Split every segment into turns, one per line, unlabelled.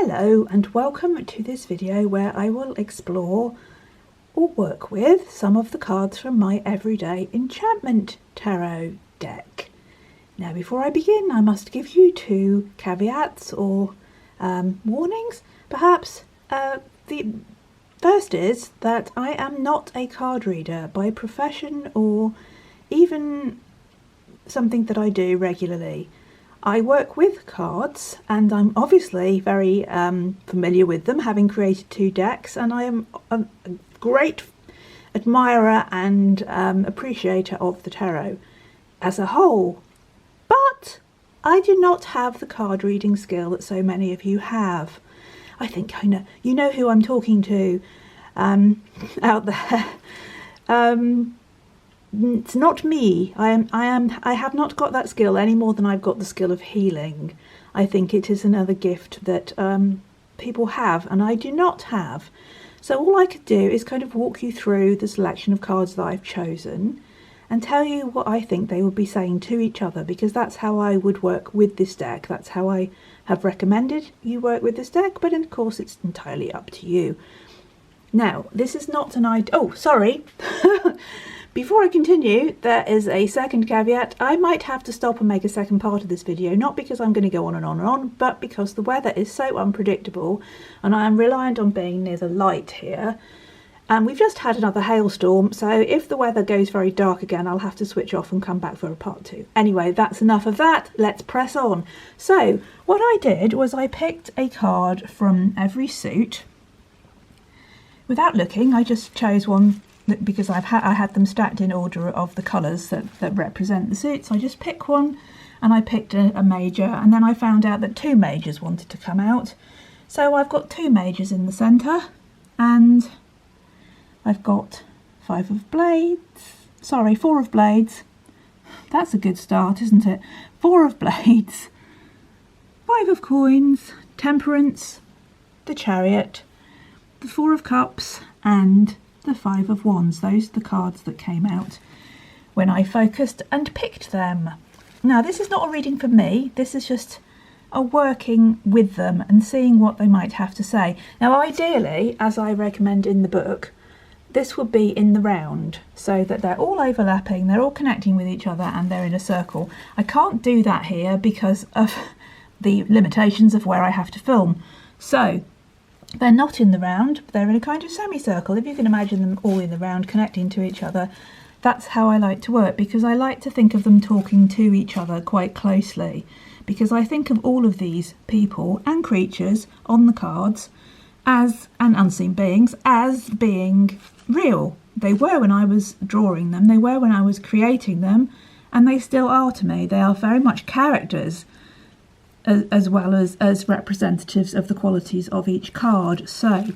Hello and welcome to this video where I will explore or work with some of the cards from my Everyday Enchantment tarot deck. Now before I begin I must give you two caveats or warnings perhaps. The first is that I am not a card reader by profession or even something that I do regularly. I work with cards and I'm obviously very familiar with them, having created two decks, and I am a great admirer and appreciator of the tarot as a whole. But I do not have the card reading skill that so many of you have. I think I know, you know who I'm talking to out there. It's not me. I have not got that skill any more than I've got the skill of healing. I think it is another gift that people have and I do not have. So all I could do is kind of walk you through the selection of cards that I've chosen and tell you what I think they would be saying to each other, because that's how I would work with this deck. That's how I have recommended you work with this deck, but of course it's entirely up to you. Now, this is not an idea. Oh, sorry. Before I continue, there is a second caveat. I might have to stop and make a second part of this video, not because I'm going to go on and on and on, but because the weather is so unpredictable and I am reliant on being near the light here. And we've just had another hailstorm, so if the weather goes very dark again, I'll have to switch off and come back for a part two. Anyway, that's enough of that. Let's press on. So what I did was I picked a card from every suit. Without looking, I just chose one because I had them stacked in order of the colours that represent the suits. I just picked one and I picked a major, and then I found out that two majors wanted to come out. So I've got two majors in the centre and I've got four of blades. That's a good start, isn't it? 4 of blades, 5 of coins, Temperance, the Chariot, the 4 of cups and the 5 of wands. Those are the cards that came out when I focused and picked them. Now this is not a reading for me, this is just a working with them and seeing what they might have to say. Now ideally, as I recommend in the book, this would be in the round so that they're all overlapping, they're all connecting with each other and they're in a circle. I can't do that here because of the limitations of where I have to film. So they're not in the round, they're in a kind of semicircle. If you can imagine them all in the round connecting to each other, that's how I like to work, because I like to think of them talking to each other quite closely, because I think of all of these people and creatures on the cards as, and unseen beings, as being real. They were when I was drawing them, they were when I was creating them, and they still are to me. They are very much characters as well as representatives of the qualities of each card. So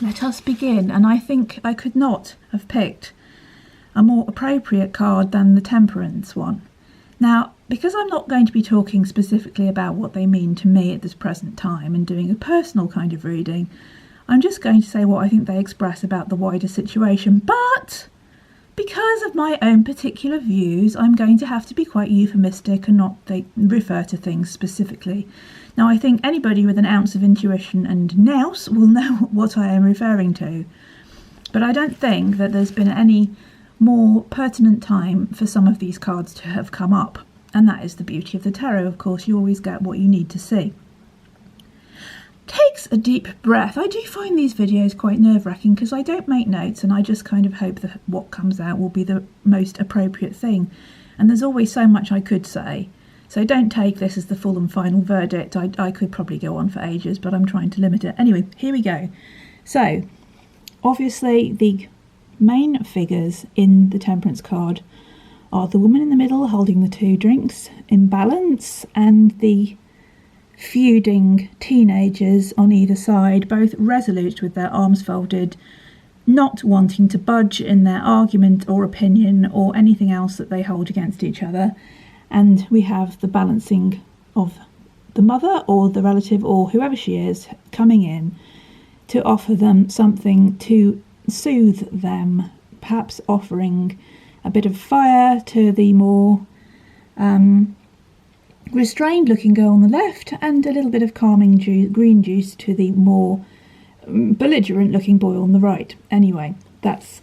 let us begin, and I think I could not have picked a more appropriate card than the Temperance one. Now, because I'm not going to be talking specifically about what they mean to me at this present time and doing a personal kind of reading, I'm just going to say what I think they express about the wider situation. But because of my own particular views, I'm going to have to be quite euphemistic and not refer to things specifically. Now, I think anybody with an ounce of intuition and nous will know what I am referring to. But I don't think that there's been any more pertinent time for some of these cards to have come up. And that is the beauty of the tarot, of course. You always get what you need to see. Takes a deep breath. I do find these videos quite nerve-wracking because I don't make notes and I just kind of hope that what comes out will be the most appropriate thing. And there's always so much I could say. So don't take this as the full and final verdict. I could probably go on for ages, but I'm trying to limit it. Anyway, here we go. So, obviously the main figures in the Temperance card are the woman in the middle holding the 2 drinks in balance and the feuding teenagers on either side, both resolute with their arms folded, not wanting to budge in their argument or opinion or anything else that they hold against each other. And we have the balancing of the mother or the relative or whoever she is coming in to offer them something to soothe them, perhaps offering a bit of fire to the more restrained looking girl on the left, and a little bit of calming green juice to the more belligerent looking boy on the right. Anyway, that's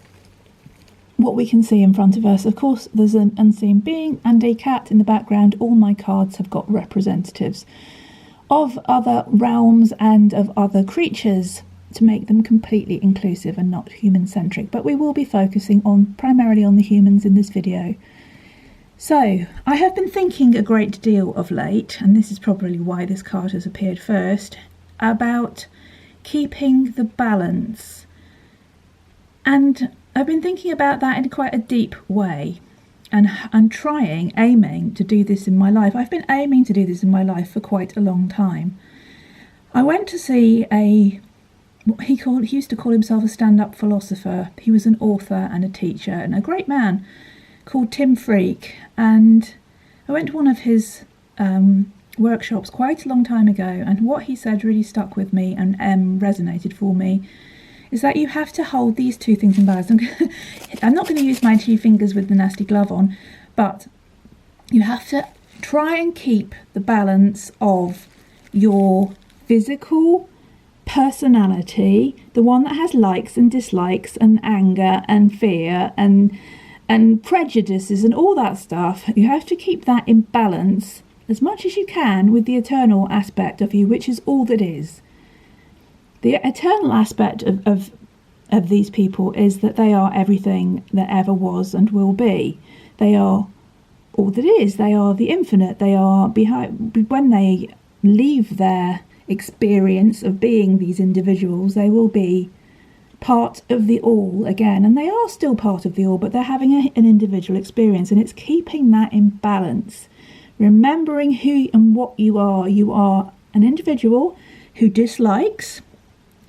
what we can see in front of us. Of course, there's an unseen being and a cat in the background. All my cards have got representatives of other realms and of other creatures to make them completely inclusive and not human-centric. But we will be focusing on primarily on the humans in this video. So, I have been thinking a great deal of late, and this is probably why this card has appeared first, about keeping the balance. And I've been thinking about that in quite a deep way, and aiming to do this in my life. I've been aiming to do this in my life for quite a long time. I went to see he used to call himself a stand-up philosopher. He was an author and a teacher and a great man called Tim Freak, and I went to one of his workshops quite a long time ago, and what he said really stuck with me and resonated for me, is that you have to hold these two things in balance. I'm not going to use my 2 fingers with the nasty glove on, but you have to try and keep the balance of your physical personality, the one that has likes and dislikes and anger and fear and prejudices and all that stuff. You have to keep that in balance as much as you can with the eternal aspect of you, which is all that is. The eternal aspect of these people is that they are everything that ever was and will be. They are all that is. They are the infinite. They are when they leave their experience of being these individuals, they will be part of the all again, and they are still part of the all, but they're having an individual experience, and it's keeping that in balance, remembering who and what you are. You are an individual who dislikes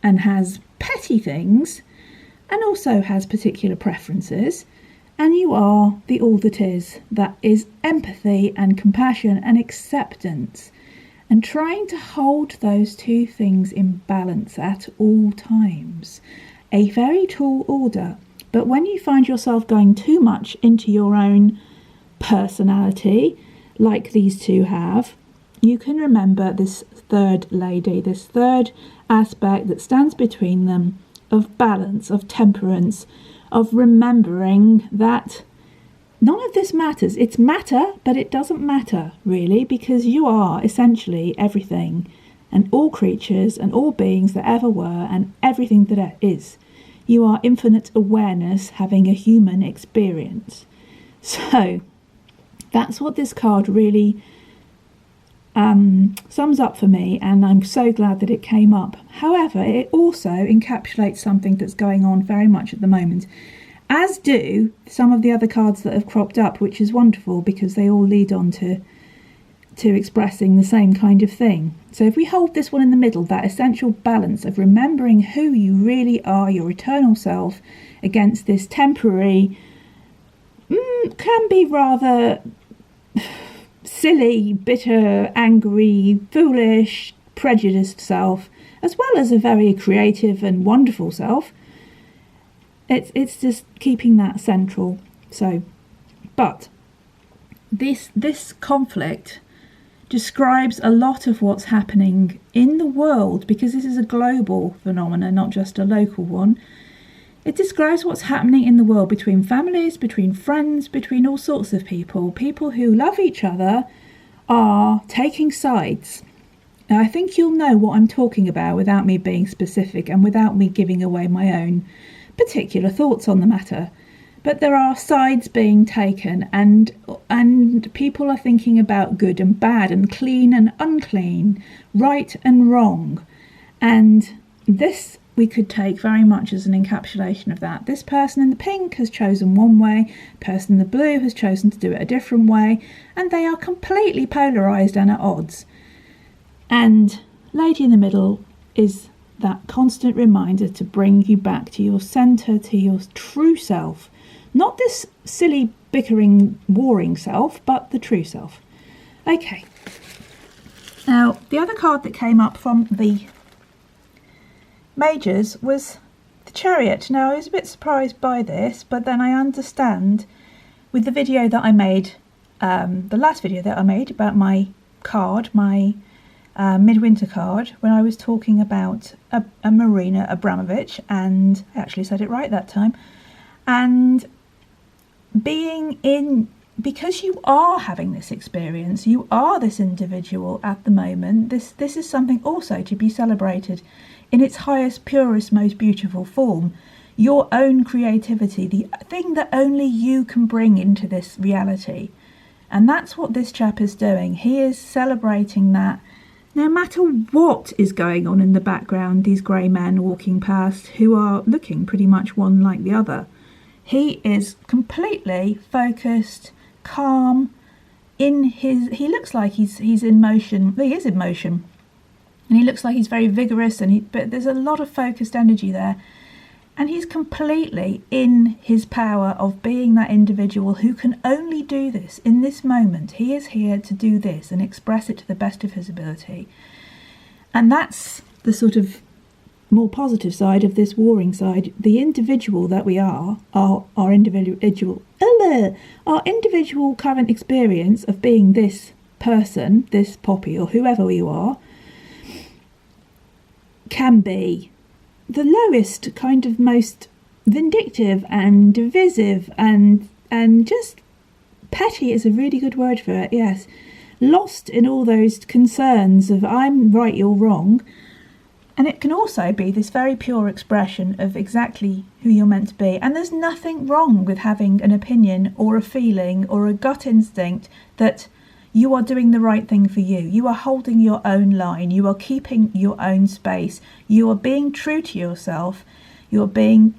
and has petty things and also has particular preferences, and you are the all that is empathy and compassion and acceptance, and trying to hold those two things in balance at all times. A very tall order, but when you find yourself going too much into your own personality, like these two have, you can remember this third lady, this third aspect that stands between them, of balance, of temperance, of remembering that none of this matters. It's matter, but it doesn't matter really, because you are essentially everything and all creatures and all beings that ever were and everything that is. You are infinite awareness having a human experience. So that's what this card really sums up for me, and I'm so glad that it came up. However, it also encapsulates something that's going on very much at the moment, as do some of the other cards that have cropped up, which is wonderful because they all lead on to expressing the same kind of thing. So if we hold this one in the middle, that essential balance of remembering who you really are, your eternal self, against this temporary, can be rather silly, bitter, angry, foolish, prejudiced self, as well as a very creative and wonderful self. It's just keeping that central. So, but this conflict describes a lot of what's happening in the world, because this is a global phenomenon, not just a local one. It describes what's happening in the world between families, between friends, between all sorts of people. People who love each other are taking sides. Now, I think you'll know what I'm talking about without me being specific and without me giving away my own particular thoughts on the matter. But there are sides being taken, and people are thinking about good and bad and clean and unclean, right and wrong. And this we could take very much as an encapsulation of that. This person in the pink has chosen one way, person in the blue has chosen to do it a different way, and they are completely polarised and at odds. And lady in the middle is that constant reminder to bring you back to your centre, to your true self. Not this silly, bickering, warring self, but the true self. Okay. Now, the other card that came up from the Majors was the Chariot. Now, I was a bit surprised by this, but then I understand with the video that I made, the last video that I made about my card, my Midwinter card, when I was talking about a Marina Abramovich, and I actually said it right that time, and because you are having this experience, you are this individual at the moment, this is something also to be celebrated in its highest, purest, most beautiful form. Your own creativity, the thing that only you can bring into this reality. And that's what this chap is doing. He is celebrating that no matter what is going on in the background, these grey men walking past who are looking pretty much one like the other. He is completely focused, calm, he looks like he's in motion. Well, he is in motion. And he looks like he's very vigorous, but there's a lot of focused energy there. And he's completely in his power of being that individual who can only do this in this moment. He is here to do this and express it to the best of his ability. And that's the sort of more positive side of this warring side. The individual that we are, our individual current experience of being this person, this Poppy or whoever you are, can be the lowest, kind of most vindictive and divisive and just petty is a really good word for it, yes. Lost in all those concerns of I'm right, you're wrong. And it can also be this very pure expression of exactly who you're meant to be. And there's nothing wrong with having an opinion or a feeling or a gut instinct that you are doing the right thing for you. You are holding your own line. You are keeping your own space. You are being true to yourself. You are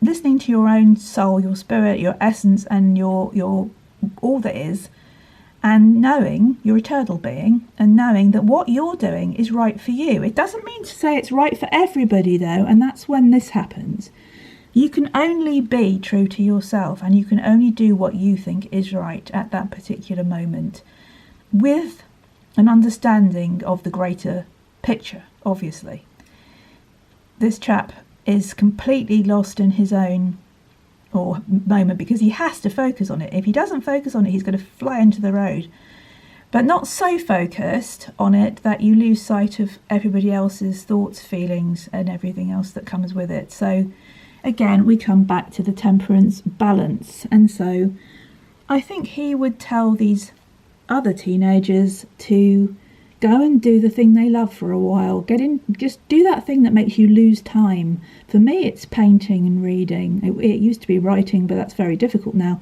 listening to your own soul, your spirit, your essence, and your all that is, and knowing you're a turtle being, and knowing that what you're doing is right for you. It doesn't mean to say it's right for everybody, though, and that's when this happens. You can only be true to yourself, and you can only do what you think is right at that particular moment, with an understanding of the greater picture, obviously. This chap is completely lost in his own moment because he has to focus on it. If he doesn't focus on it, he's going to fly into the road. But not so focused on it that you lose sight of everybody else's thoughts, feelings, and everything else that comes with it. So again, we come back to the temperance balance. And so I think he would tell these other teenagers to go and do the thing they love for a while. Just do that thing that makes you lose time. For me, it's painting and reading. It used to be writing, but that's very difficult now.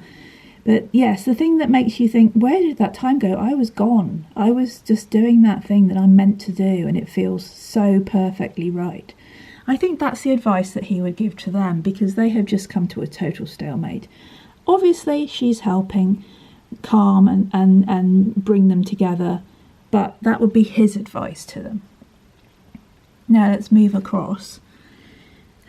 But yes, the thing that makes you think, where did that time go? I was gone. I was just doing that thing that I'm meant to do, and it feels so perfectly right. I think that's the advice that he would give to them, because they have just come to a total stalemate. Obviously, she's helping calm and bring them together, but that would be his advice to them. Now let's move across.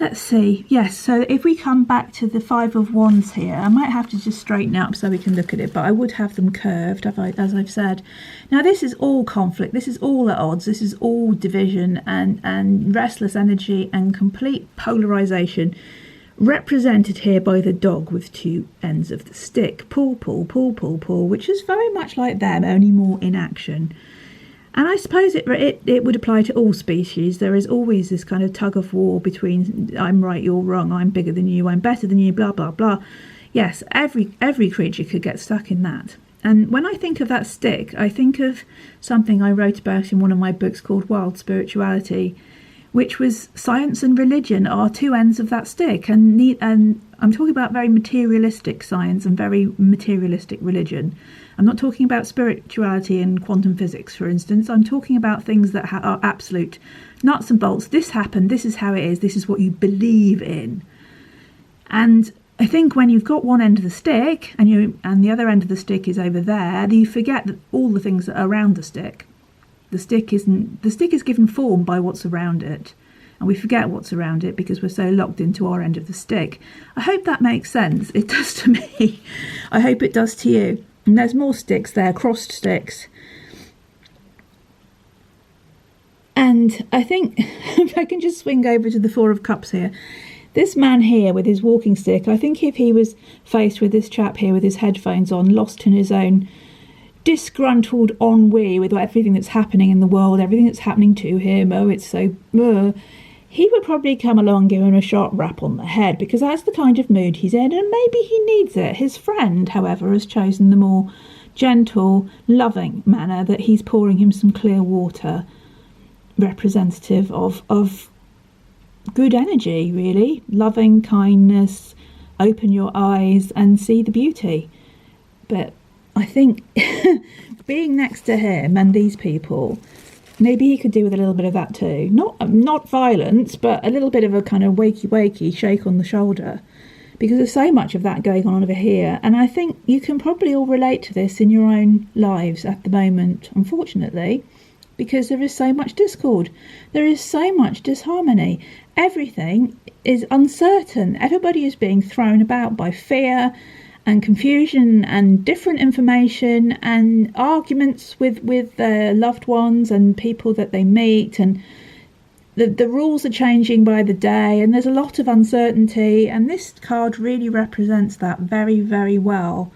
Let's see. Yes, so if we come back to the Five of Wands here, I might have to just straighten up so we can look at it, but I would have them curved, as I've said. Now this is all conflict, this is all at odds, this is all division and restless energy and complete polarization, represented here by the dog with two ends of the stick. Pull, pull, pull, pull, pull, which is very much like them, only more in action. And I suppose it would apply to all species. There is always this kind of tug of war between I'm right, you're wrong, I'm bigger than you, I'm better than you, blah, blah, blah. Yes, every creature could get stuck in that. And when I think of that stick, I think of something I wrote about in one of my books called Wild Spirituality, which was science and religion are two ends of that stick. And I'm talking about very materialistic science and very materialistic religion. I'm not talking about spirituality and quantum physics, for instance. I'm talking about things that are absolute nuts and bolts. This happened, this is how it is, this is what you believe in. And I think when you've got one end of the stick and the other end of the stick is over there, you forget that all the things that are around the stick. The stick is given form by what's around it, and we forget what's around it because we're so locked into our end of the stick. I hope that makes sense. It does to me. I hope it does to you. And there's more sticks there, crossed sticks. And I think if I can just swing over to the Four of Cups here. This man here with his walking stick, I think if he was faced with this chap here with his headphones on, lost in his own disgruntled ennui with everything that's happening in the world, everything that's happening to him. Oh, it's so... he would probably come along and give him a sharp rap on the head, because that's the kind of mood he's in, and maybe he needs it. His friend, however, has chosen the more gentle, loving manner, that he's pouring him some clear water, representative of good energy, really. Loving kindness, open your eyes and see the beauty. But I think being next to him and these people, maybe he could do with a little bit of that too. Not violence, but a little bit of a kind of wakey shake on the shoulder, because there's so much of that going on over here. And I think you can probably all relate to this in your own lives at the moment, unfortunately, because there is so much discord. There is so much disharmony. Everything is uncertain. Everybody is being thrown about by fear and confusion and different information and arguments with their loved ones and people that they meet, and the rules are changing by the day, and there's a lot of uncertainty, and this card really represents that very, very well.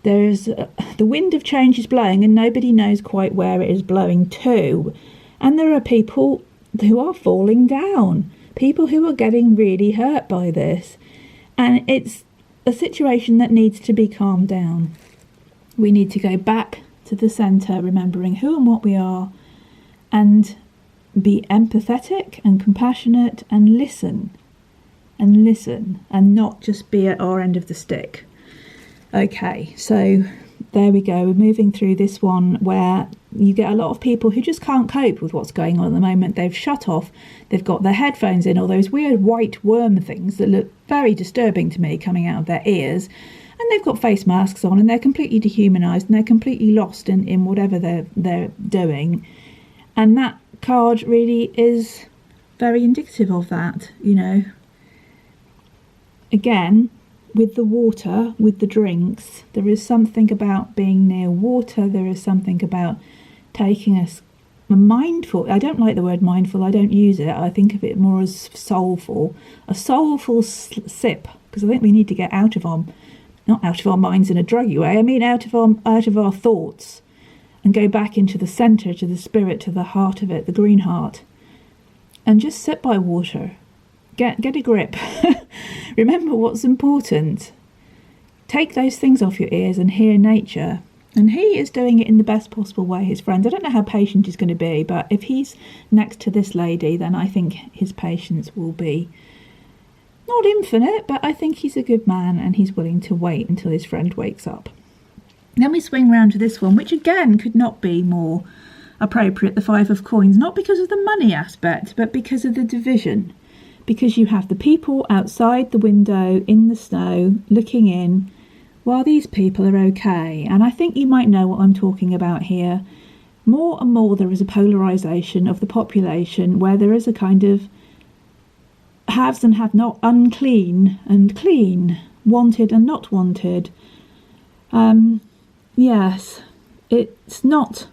There's the wind of change is blowing, and nobody knows quite where it is blowing to, and there are people who are falling down, people who are getting really hurt by this, and it's a situation that needs to be calmed down. We need to go back to the centre, remembering who and what we are, and be empathetic and compassionate, and listen, and not just be at our end of the stick. Okay, so there we go. We're moving through this one where you get a lot of people who just can't cope with what's going on at the moment. They've shut off, they've got their headphones in, or those weird white worm things that look very disturbing to me coming out of their ears, and they've got face masks on, and they're completely dehumanised, and they're completely lost in whatever they're doing. And that card really is very indicative of that, you know. Again, with the water, with the drinks, there is something about being near water. There is something about taking a mindful, I don't like the word mindful, I don't use it, I think of it more as soulful, a soulful sip, because I think we need to get out of our, not out of our minds in a druggy way, I mean out of our thoughts, and go back into the centre, to the spirit, to the heart of it, the green heart, and just sit by water. Get a grip. Remember what's important. Take those things off your ears and hear nature. And he is doing it in the best possible way, his friend. I don't know how patient he's going to be, but if he's next to this lady, then I think his patience will be not infinite, but I think he's a good man, and he's willing to wait until his friend wakes up. Then we swing round to this one, which again could not be more appropriate, the Five of Coins, not because of the money aspect, but because of the division. Because you have the people outside the window in the snow looking in, while these people are okay. And I think you might know what I'm talking about here. More and more there is a polarisation of the population, where there is a kind of haves and have not, unclean and clean, wanted and not wanted. Yes, it's not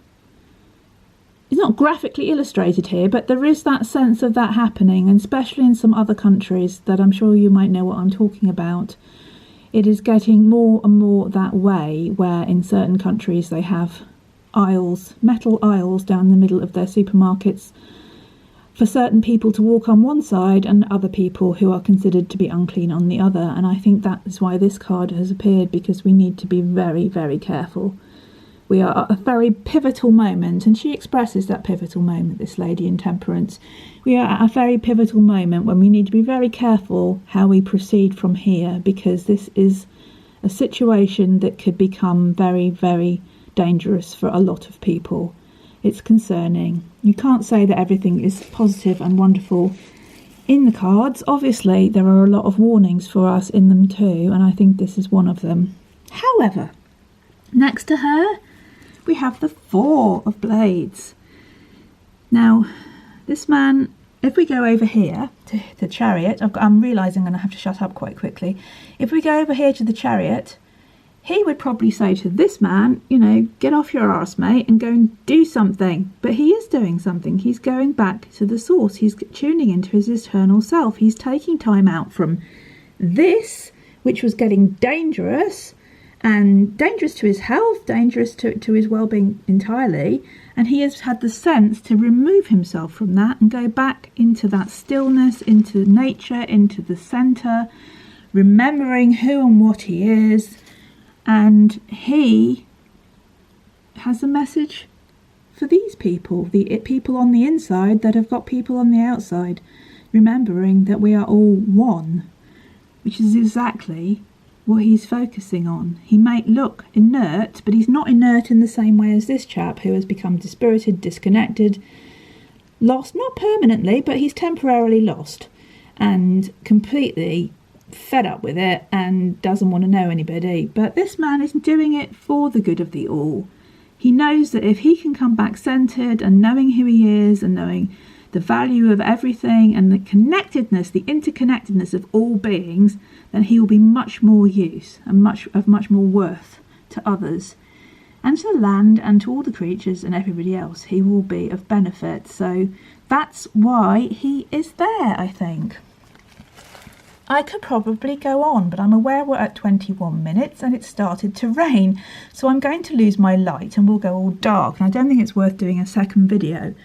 graphically illustrated here, but there is that sense of that happening, and especially in some other countries that I'm sure you might know what I'm talking about. It is getting more and more that way, where in certain countries they have aisles, metal aisles down the middle of their supermarkets for certain people to walk on one side and other people who are considered to be unclean on the other. And I think that is why this card has appeared, because we need to be very, very careful. We are at a very pivotal moment, and she expresses that pivotal moment, this lady in Temperance. We are at a very pivotal moment when we need to be very careful how we proceed from here, because this is a situation that could become very, very dangerous for a lot of people. It's concerning. You can't say that everything is positive and wonderful in the cards. Obviously, there are a lot of warnings for us in them too, and I think this is one of them. However, next to her, we have the Four of Blades. Now, this man, if we go over here to the Chariot, I'm realising I'm going to have to shut up quite quickly. If we go over here to the Chariot, he would probably say to this man, you know, get off your arse, mate, and go and do something. But he is doing something. He's going back to the source. He's tuning into his eternal self. He's taking time out from this, which was getting dangerous, and dangerous to his health, dangerous to his well-being entirely. And he has had the sense to remove himself from that and go back into that stillness, into nature, into the centre, remembering who and what he is. And he has a message for these people, the people on the inside that have got people on the outside, remembering that we are all one, which is exactly what he's focusing on. He may look inert, but he's not inert in the same way as this chap who has become dispirited, disconnected, lost, not permanently, but he's temporarily lost and completely fed up with it and doesn't want to know anybody. But this man is doing it for the good of the all. He knows that if he can come back centered and knowing who he is and knowing the value of everything and the connectedness, the interconnectedness of all beings, then he will be much more use and much more worth to others and to the land and to all the creatures and everybody else. He will be of benefit. So that's why he is there, I think. I could probably go on, but I'm aware we're at 21 minutes and it started to rain. So I'm going to lose my light and we'll go all dark. And I don't think it's worth doing a second video.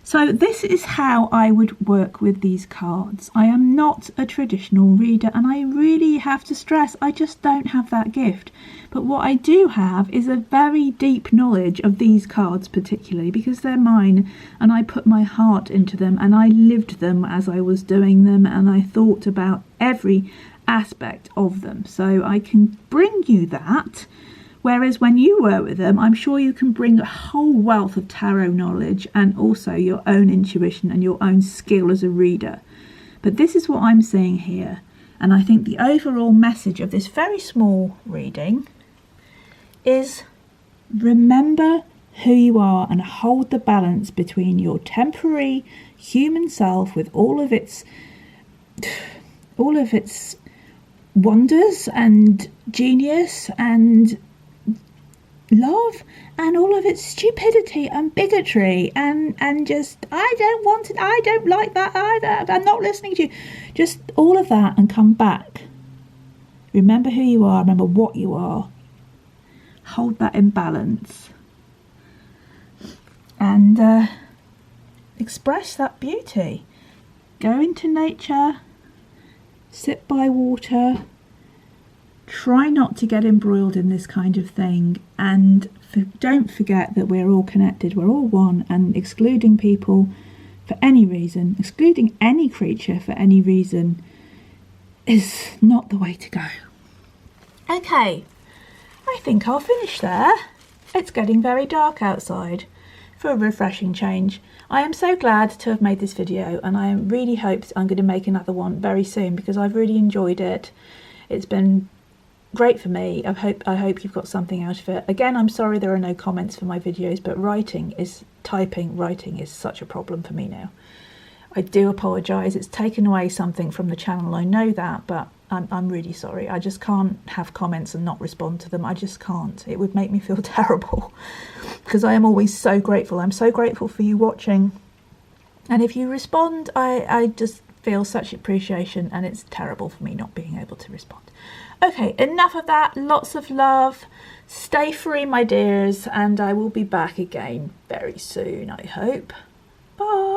So this is how I would work with these cards. I am not a traditional reader, and I really have to stress I just don't have that gift. But what I do have is a very deep knowledge of these cards particularly, because they're mine and I put my heart into them and I lived them as I was doing them and I thought about every aspect of them. So I can bring you that. Whereas when you work with them, I'm sure you can bring a whole wealth of tarot knowledge and also your own intuition and your own skill as a reader. But this is what I'm seeing here. And I think the overall message of this very small reading is remember who you are and hold the balance between your temporary human self with all of its wonders and genius and love and all of its stupidity and bigotry and just I don't want it, I don't like that either, I'm not listening to you, just all of that, and come back. Remember who you are, remember what you are, hold that in balance and express that beauty. Go into nature, sit by water. Try not to get embroiled in this kind of thing, and don't forget that we're all connected, we're all one, and excluding people for any reason, excluding any creature for any reason, is not the way to go. Okay, I think I'll finish there. It's getting very dark outside. For a refreshing change. I am so glad to have made this video, and I really hope I'm going to make another one very soon because I've really enjoyed it. It's been great for me. I hope you've got something out of it. Again, I'm sorry there are no comments for my videos, but writing is such a problem for me now. I do apologise. It's taken away something from the channel, I know that, but I'm really sorry. I just can't have comments and not respond to them. I just can't. It would make me feel terrible because I am always so grateful. I'm so grateful for you watching, and if you respond, I just feel such appreciation, and it's terrible for me not being able to respond. Okay, enough of that. Lots of love. Stay free, my dears, and I will be back again very soon, I hope. Bye.